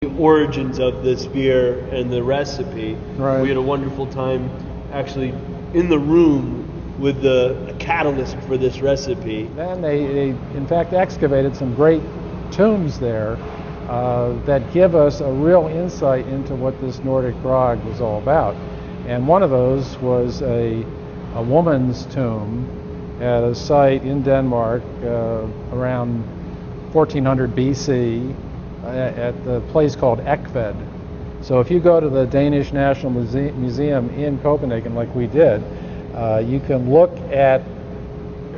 the origins of this beer and the recipe. Right. We had a wonderful time actually in the room with the catalyst for this recipe. Then they in fact excavated some great tombs there that give us a real insight into what this Nordic grog was all about. And one of those was a woman's tomb at a site in Denmark around 1400 BC at the place called Ekved. So if you go to the Danish National Museum in Copenhagen, like we did, you can look at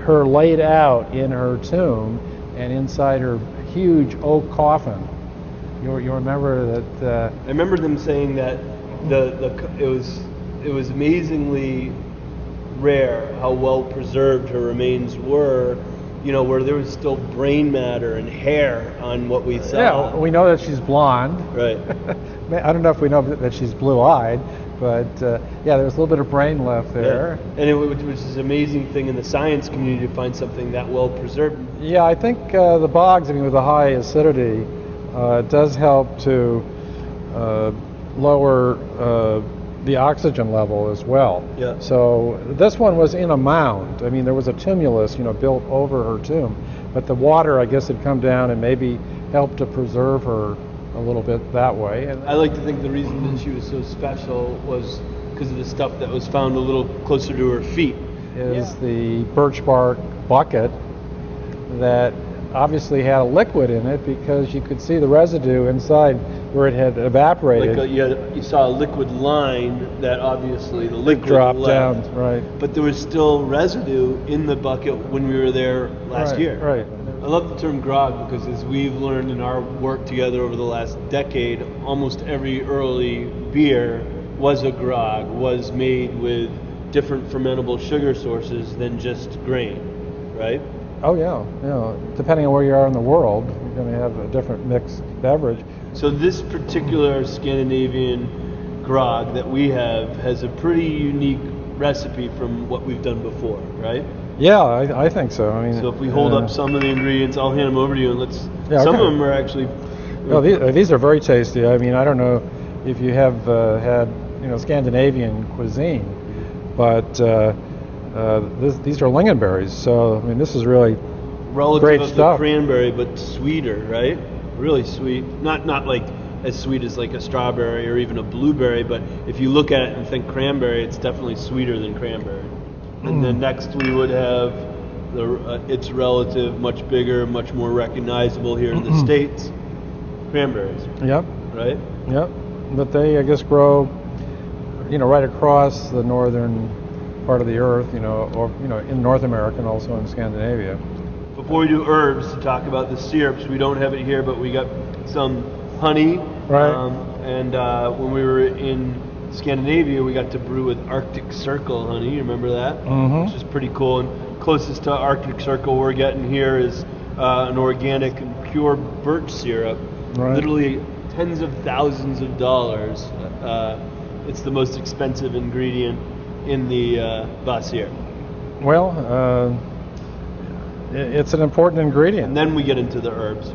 her laid out in her tomb and inside her huge oak coffin. You remember that? I remember them saying that it was amazingly rare how well preserved her remains were. You know, where there was still brain matter and hair on what we saw. Yeah, we know that she's blonde. Right. I don't know if we know that she's blue-eyed, but yeah, there was a little bit of brain left there. Yeah. And it was an amazing thing in the science community to find something that well preserved. Yeah, I think the bogs, I mean, with the high acidity, does help to lower the oxygen level as well. Yeah. So this one was in a mound. I mean, there was a tumulus, built over her tomb, but the water, I guess, had come down and maybe helped to preserve her a little bit that way. And I like to think the reason that she was so special was because of the stuff that was found a little closer to her feet. Is the birch bark bucket that obviously had a liquid in it because you could see the residue inside where it had evaporated. Like you saw a liquid line that obviously the liquid dropped left, down, right? But there was still residue in the bucket when we were there last year. Right. I love the term grog because as we've learned in our work together over the last decade, almost every early beer was a grog, was made with different fermentable sugar sources than just grain, right? Oh yeah. Depending on where you are in the world, you're going to have a different mixed beverage. So this particular Scandinavian grog that we have has a pretty unique recipe from what we've done before, right? Yeah, I think so. I mean, so if we hold up some of the ingredients, I'll hand them over to you, and some of them are actually. Well, these are very tasty. I mean, I don't know if you have had Scandinavian cuisine, but these are lingonberries. So I mean, this is really relative great of stuff. The cranberry, but sweeter, right? Really sweet. Not like as sweet as like a strawberry or even a blueberry, but if you look at it and think cranberry, it's definitely sweeter than cranberry. And then next we would have its relative, much bigger, much more recognizable here in the States, cranberries. Yep. Right? Yep. But they, I guess, grow, right across the northern part of the earth, or in North America and also in Scandinavia. Before we do herbs, to talk about the syrups, we don't have it here, but we got some honey. Right. And when we were in Scandinavia, we got to brew with Arctic Circle honey. You remember that? Mm-hmm. Which is pretty cool. And closest to Arctic Circle we're getting here is an organic and pure birch syrup. Right. Literally tens of thousands of dollars. It's the most expensive ingredient in the Vassier. Well, it's an important ingredient. And then we get into the herbs.